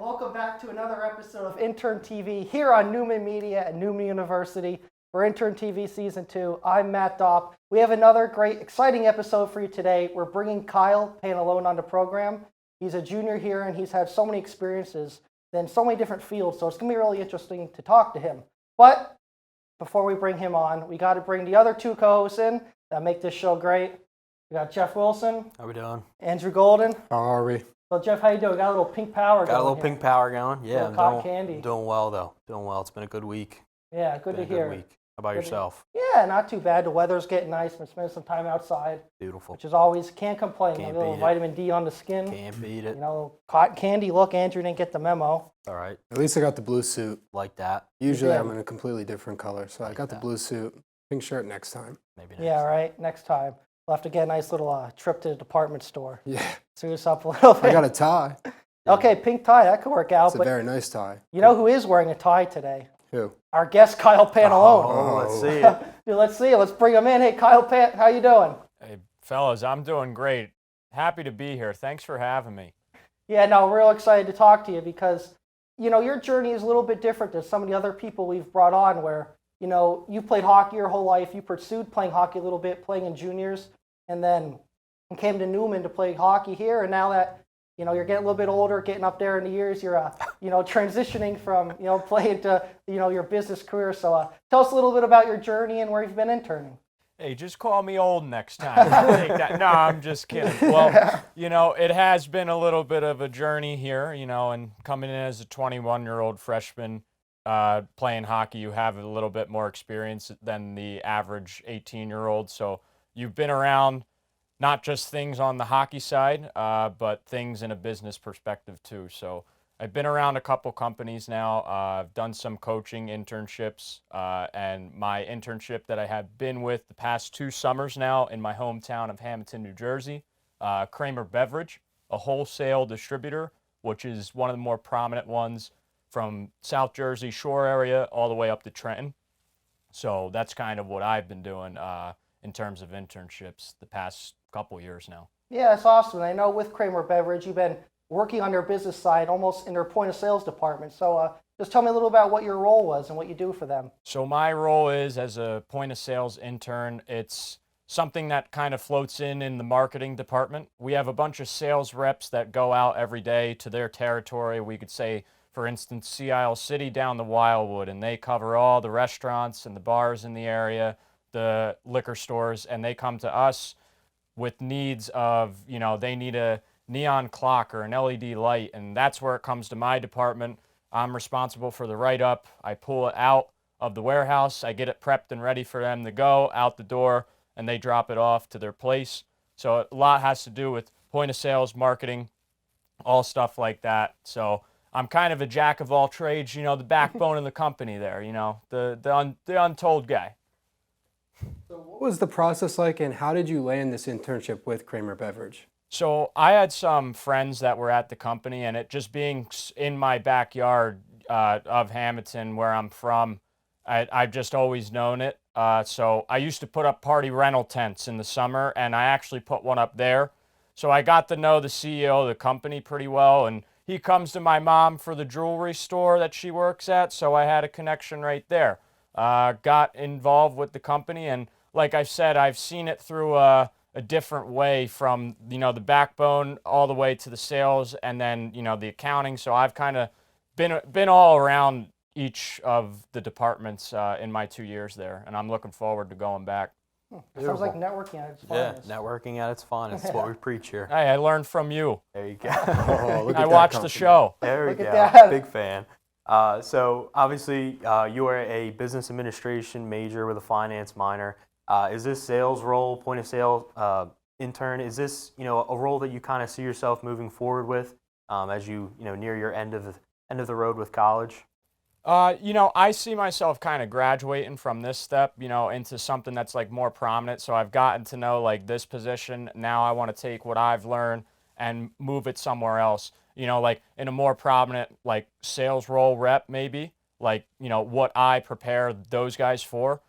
welcome back to another episode of Intern TV here on Neumann Media at Neumann University for Intern TV Season 2. I'm Matt Dopp. We have another great, exciting episode for you today. We're bringing Kyle Pantalone on the program. He's a junior here, and he's had so many experiences in so many different fields, so it's going to be really interesting to talk to him. But before we bring him on, we got to bring the other two co-hosts in that make this show great. We got Jeff Wilson. How we doing? Andrew Golden. How are we? So Jeff, how you doing? Got a little pink power going. Got a little pink power going. Yeah, I'm cotton candy. Doing well though. Doing well. It's been a good week. Yeah, good to hear. Good week. How about yourself? Yeah, not too bad. The weather's getting nice. Been spending some time outside. Beautiful. Which is always, can't complain. Can't a little beat it. vitamin D on the skin. Can't beat it. You know, cotton candy. Look, Andrew didn't get the memo. All right. At least I got the blue suit. Like that. Usually Yeah. I'm in a completely different color, so I got the blue suit. Pink shirt next time. Maybe next Yeah, time. right. Next time. We'll have to get a nice little trip to the department store. Yeah. Suit us up a little bit. I got a tie. Okay, pink tie. That could work out. It's a But very nice tie. you know who is wearing a tie today? Who? Our guest, Kyle Pantalone. Oh, let's see it. Dude, let's see it. Let's bring him in. Hey, Kyle Pan, how you doing? Hey, fellas, I'm doing great. Happy to be here. Thanks for having me. Yeah, no, real excited to talk to you because, you know, your journey is a little bit different than some of the other people we've brought on where, you know, you played hockey your whole life. You pursued playing hockey a little bit, playing in juniors, and then came to Neumann to play hockey here. And now that, you know, you're getting a little bit older, getting up there in the years, you're, you know, transitioning from, you know, playing to, you know, your business career. So tell us a little bit about your journey and where you've been interning. Hey, just call me old next time. I'll take that. No, I'm just kidding. Well, you know, it has been a little bit of a journey here, you know, and coming in as a 21-year-old freshman playing hockey, you have a little bit more experience than the average 18-year-old. So you've been around not just things on the hockey side, but things in a business perspective too. So I've been around a couple companies now. I've done some coaching internships, and my internship that I have been with the past 2 summers now in my hometown of Hamilton, New Jersey, Kramer Beverage, a wholesale distributor, which is one of the more prominent ones from South Jersey Shore area all the way up to Trenton. So that's kind of what I've been doing in terms of internships the past couple years now. Yeah, that's awesome. I know with Kramer Beverage, you've been working on their business side, almost in their point of sales department. So just tell me a little about what your role was and what you do for them. So my role is as a point of sales intern. It's something that kind of floats in the marketing department. We have a bunch of sales reps that go out every day to their territory. We could say, for instance, Sea Isle City down to Wildwood, and they cover all the restaurants and the bars in the area, the liquor stores, and they come to us with needs of, you know, they need a neon clock or an LED light, and that's where it comes to my department. I'm responsible for the write-up. I pull it out of the warehouse. I get it prepped and ready for them to go out the door, and they drop it off to their place. So a lot has to do with point of sales, marketing, all stuff like that. So I'm kind of a jack of all trades, you know, the backbone of the company there, you know, the untold guy. So what was the process like, and how did you land this internship with Kramer Beverage? So I had some friends that were at the company, and it just being in my backyard of Hamilton, where I'm from, I've just always known it. So I used to put up party rental tents in the summer, and I actually put one up there. So I got to know the CEO of the company pretty well, and he comes to my mom for the jewelry store that she works at, so I had a connection right there. Got involved with the company, and like I said, I've seen it through a different way from, you know, the backbone all the way to the sales and then, you know, the accounting. So I've kind of been all around each of the departments in my 2 years there, and I'm looking forward to going back. It sounds like networking at its finest. Yeah, networking at its finest. It's what we preach here. Hey, I learned from you. There you go. Oh, look at I that watched the compliment. show. There we Look go. at that. Big fan. So obviously you are a business administration major with a finance minor. Is this sales role, point of sale intern, is this, you know, a role that you kind of see yourself moving forward with as you know, near your end of the road with college? You know, I see myself kind of graduating from this step, you know, into something that's like more prominent. So I've gotten to know like this position. Now I want to take what I've learned and move it somewhere else, you know, like in a more prominent like sales role rep maybe, like, you know, what I prepare those guys for.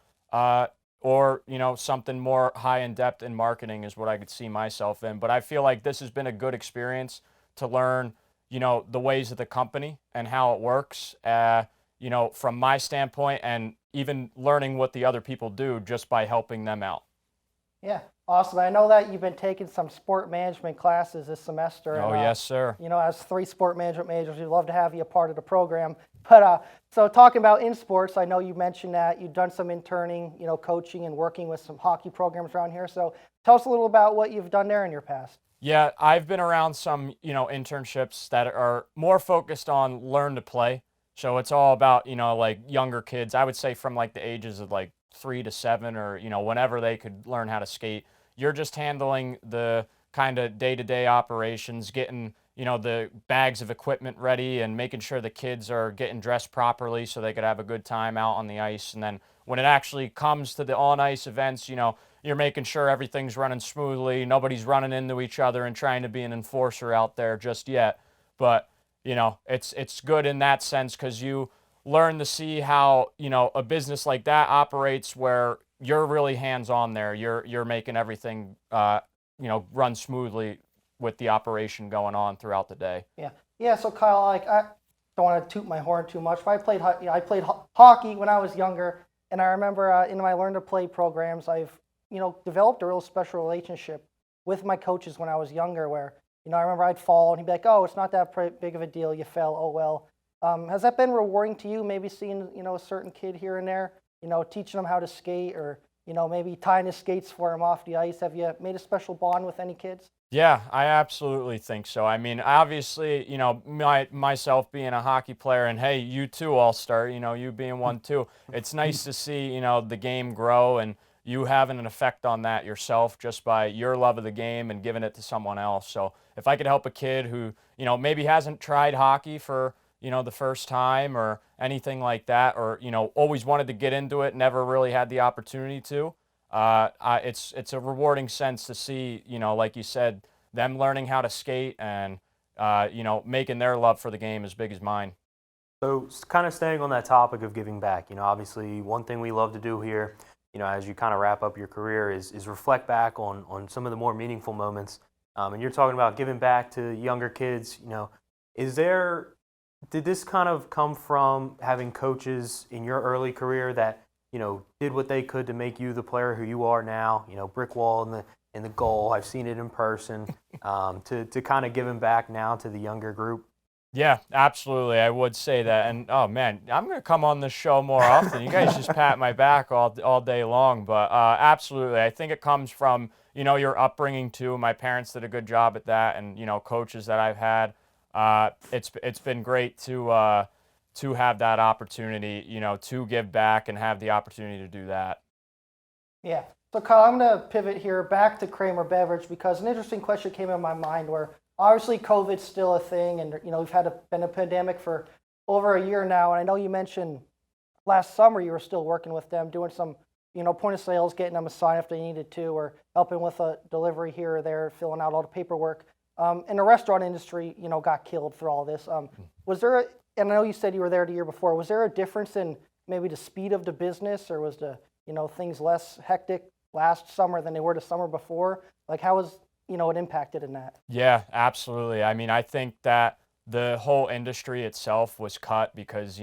Or, you know, something more high in depth in marketing is what I could see myself in. But I feel like this has been a good experience to learn, the ways of the company and how it works, from my standpoint, and even learning what the other people do just by helping them out. Yeah, awesome. I know that you've been taking some sport management classes this semester. Oh, And, yes, sir. as 3 sport management majors, we'd love to have you a part of the program. But so talking about in sports, I know you mentioned that you've done some interning, coaching and working with some hockey programs around here. So tell us a little about what you've done there in your past. Yeah, I've been around some, internships that are more focused on learn to play. So it's all about, like younger kids. I would say from like the ages of like 3 to 7, or, whenever they could learn how to skate. You're just handling the kind of day-to-day operations, getting, the bags of equipment ready and making sure the kids are getting dressed properly so they could have a good time out on the ice. And then when it actually comes to the on-ice events, you're making sure everything's running smoothly. Nobody's running into each other and trying to be an enforcer out there just yet. But, it's good in that sense because you learn to see how, a business like that operates where you're really hands-on there. You're making everything, run smoothly with the operation going on throughout the day. Yeah. Yeah. So Kyle, like, I don't want to toot my horn too much, but I played hockey when I was younger, and I remember in my learn to play programs, I've developed a real special relationship with my coaches when I was younger. Where I remember I'd fall and he'd be like, "Oh, it's not that big of a deal. You fell. Oh well." Has that been rewarding to you? Maybe seeing a certain kid here and there, teaching them how to skate, or maybe tying his skates for him off the ice. Have you made a special bond with any kids? Yeah, I absolutely think so. I mean, obviously, myself being a hockey player, and hey, you too, All-Star, you being one too. It's nice to see, the game grow and you having an effect on that yourself just by your love of the game and giving it to someone else. So if I could help a kid who, maybe hasn't tried hockey for, the first time or anything like that, or, always wanted to get into it, never really had the opportunity to, it's a rewarding sense to see, like you said, them learning how to skate and, making their love for the game as big as mine. So kind of staying on that topic of giving back, obviously one thing we love to do here, as you kind of wrap up your career is reflect back on some of the more meaningful moments. And you're talking about giving back to younger kids, did this kind of come from having coaches in your early career that, did what they could to make you the player who you are now, brick wall in the goal, I've seen it in person, to kind of giving back now to the younger group? Yeah, absolutely. I would say that. And, oh, man, I'm going to come on this show more often. You guys just pat my back all day long. But absolutely, I think it comes from, your upbringing, too. My parents did a good job at that, and, coaches that I've had. It's been great to have that opportunity, to give back and have the opportunity to do that. Yeah. So Kyle, I'm going to pivot here back to Kramer Beverage because an interesting question came in my mind where obviously COVID's still a thing, and we've been a pandemic for over a year now. And I know you mentioned last summer you were still working with them, doing some point of sales, getting them a sign if they needed to, or helping with a delivery here or there, filling out all the paperwork. And the restaurant industry, got killed through all this. Was there, and I know you said you were there the year before, was there a difference in maybe the speed of the business, or was the, things less hectic last summer than they were the summer before? Like, how was, it impacted in that? Yeah, absolutely. I mean, I think that the whole industry itself was cut because,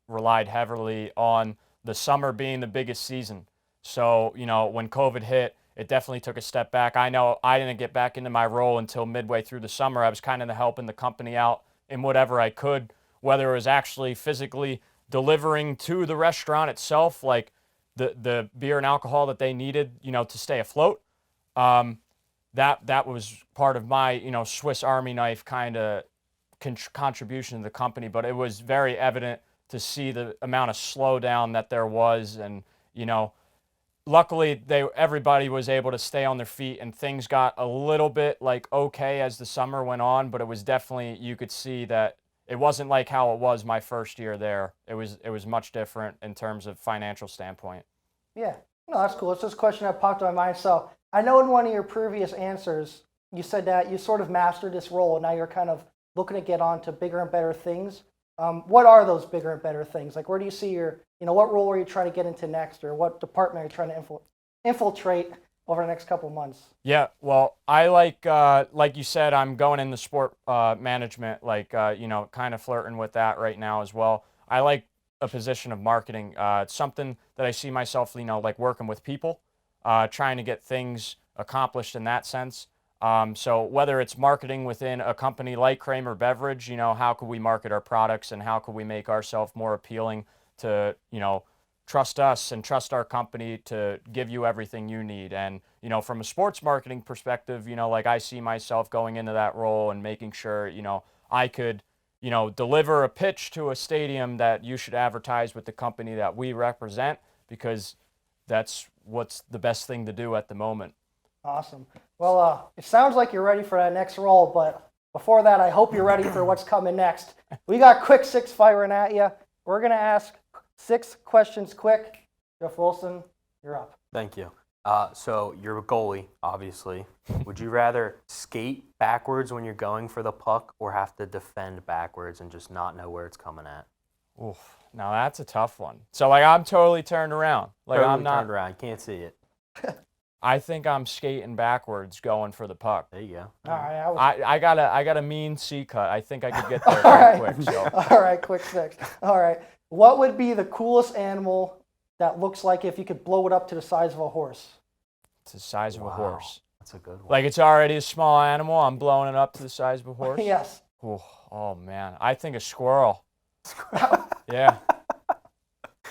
relied heavily on the summer being the biggest season. So, when COVID hit, it definitely took a step back. I know I didn't get back into my role until midway through the summer. I was kind of helping the company out in whatever I could, whether it was actually physically delivering to the restaurant itself, like the beer and alcohol that they needed, to stay afloat. That was part of my, Swiss Army knife kind of contribution to the company. But it was very evident to see the amount of slowdown that there was, and luckily, everybody was able to stay on their feet, and things got a little bit okay as the summer went on. But it was definitely, you could see that it wasn't like how it was my first year there. It was much different in terms of financial standpoint. Yeah, no, that's cool. It's just a question that popped in my mind. So I know in one of your previous answers, you said that you sort of mastered this role, and now you're kind of looking to get on to bigger and better things. What are those bigger and better things? Like, where do you see your, what role are you trying to get into next, or what department are you trying to infiltrate over the next couple months? Yeah, well, I like you said, I'm going in the sport management, kind of flirting with that right now as well. I like a position of marketing. It's something that I see myself, like working with people, trying to get things accomplished in that sense. So whether it's marketing within a company like Kramer Beverage, how could we market our products and how could we make ourselves more appealing to, trust us and trust our company to give you everything you need. And, from a sports marketing perspective, like I see myself going into that role and making sure, I could, deliver a pitch to a stadium that you should advertise with the company that we represent, because that's what's the best thing to do at the moment. Awesome. Well, it sounds like you're ready for that next role, but before that, I hope you're ready for what's coming next. We got quick six firing at you. We're going to ask 6 questions quick. Jeff Wilson, you're up. Thank you. So you're a goalie, obviously. Would you rather skate backwards when you're going for the puck or have to defend backwards and just not know where it's coming at? Oof. Now that's a tough one. So I'm totally turned around. I'm not turned around. Can't see it. I think I'm skating backwards going for the puck. There you go. All right. I got a mean C cut. I think I could get there All pretty quick. So. All right, quick six. All right. What would be the coolest animal that looks like if you could blow it up to the size of a horse? It's the size of a horse. That's a good one. Like it's already a small animal. I'm blowing it up to the size of a horse. Yes. Oh man, I think a squirrel. Yeah.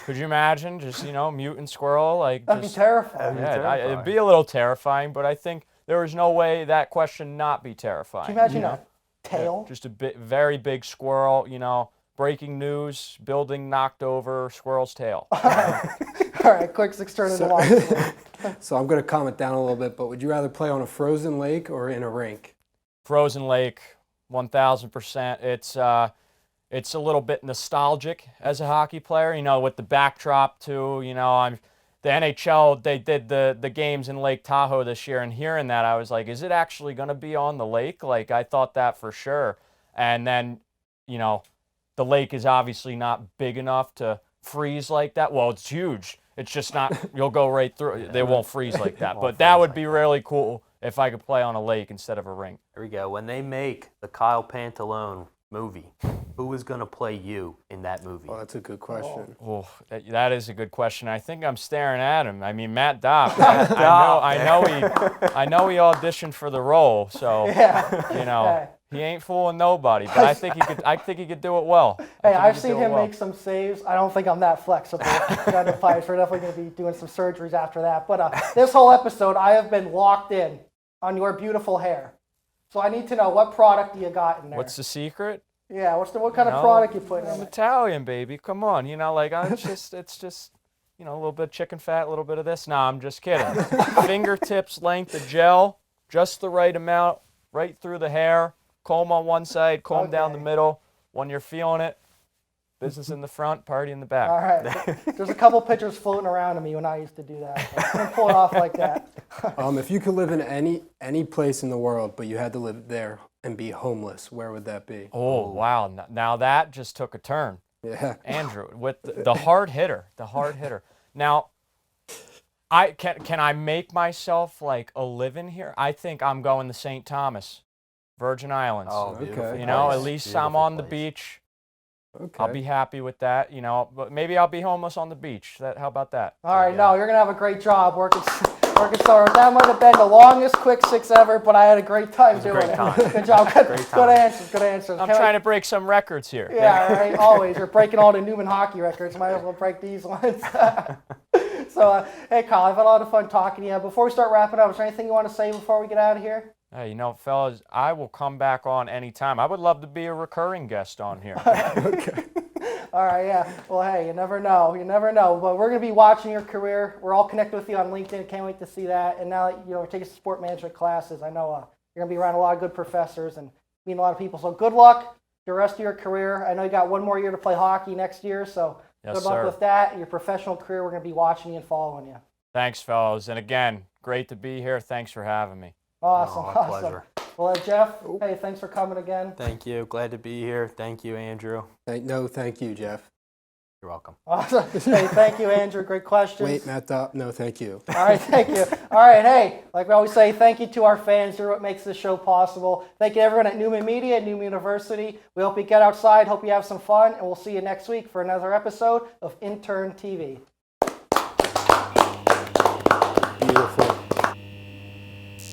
Could you imagine just mutant squirrel That'd be terrifying. Yeah, it'd be a little terrifying, but I think there is no way that question not be terrifying. Can you imagine a tail? Yeah, just a very big squirrel. Breaking news: building knocked over, squirrel's tail. All right, quick six turn into one. So I'm going to calm it down a little bit, but would you rather play on a frozen lake or in a rink? Frozen lake, 1,000%. It's a little bit nostalgic as a hockey player, with the backdrop too. The NHL, they did the games in Lake Tahoe this year, and hearing that, I was like, is it actually going to be on the lake? Like, I thought that for sure. And then, the lake is obviously not big enough to freeze like that. Well, it's huge. It's just not, you'll go right through. They won't freeze like that. But that would be really cool if I could play on a lake instead of a rink. There we go. When they make the Kyle Pantalone movie, who is going to play you in that movie? Oh, that's a good question. Oh, that is a good question. I think I'm staring at him. I mean, Matt Dopp. I know he auditioned for the role, so Yeah. he ain't fooling nobody. But I think he could do it well. Hey, I've seen him make some saves. I don't think I'm that flexible. Got the pipes. We're definitely going to be doing some surgeries after that. But this whole episode, I have been locked in on your beautiful hair. So I need to know, what product do you got in there? What's the secret? Yeah, what kind of product you putting I'm in it? Italian, baby. Come on, it's just a little bit of chicken fat, a little bit of this. No, I'm just kidding. Fingertips length of gel, just the right amount, right through the hair. Comb on one side, comb down the middle. When you're feeling it, business in the front, party in the back. All right. There's a couple pictures floating around of me when I used to do that. I couldn't pull it off like that. If you could live in any place in the world, but you had to live there and be homeless, where would that be? Oh, wow. Now that just took a turn. Yeah. Andrew, with the hard hitter. Now, can I make myself like a living here? I think I'm going to St. Thomas, Virgin Islands. Oh, beautiful. Okay. At least I'm Beautiful on the place. beach. Okay. I'll be happy with that, but maybe I'll be homeless on the beach. How about that? All right, no, you're going to have a great job working so that might have been the longest quick six ever, but I had a great time doing it. Good job. Good answers. I'm trying to break some records here. Yeah, right, always. You're breaking all the Neumann hockey records. Might as well break these ones. So, hey, Kyle, I've had a lot of fun talking to you. Before we start wrapping up, is there anything you want to say before we get out of here? Hey, fellas, I will come back on anytime. I would love to be a recurring guest on here. Okay. All right, yeah. Well, hey, you never know. But we're going to be watching your career. We're all connected with you on LinkedIn. Can't wait to see that. And now that you're taking some sport management classes, I know you're going to be around a lot of good professors and meeting a lot of people. So good luck the rest of your career. I know you got one more year to play hockey next year, so Yes, good luck sir. with that. Your professional career, we're going to be watching you and following you. Thanks, fellas. And again, great to be here. Thanks for having me. Awesome. Oh, pleasure. Well, Jeff, hey, thanks for coming again. Thank you. Glad to be here. Thank you, Andrew. No, thank you, Jeff. You're welcome. Awesome. Hey, thank you, Andrew. Great questions. Wait, Matt Dopp, no, thank you. All right, thank you. All right, hey, like we always say, thank you to our fans. You're what makes this show possible. Thank you to everyone at Neumann Media, Neumann University. We hope you get outside, hope you have some fun, and we'll see you next week for another episode of Intern TV. Beautiful.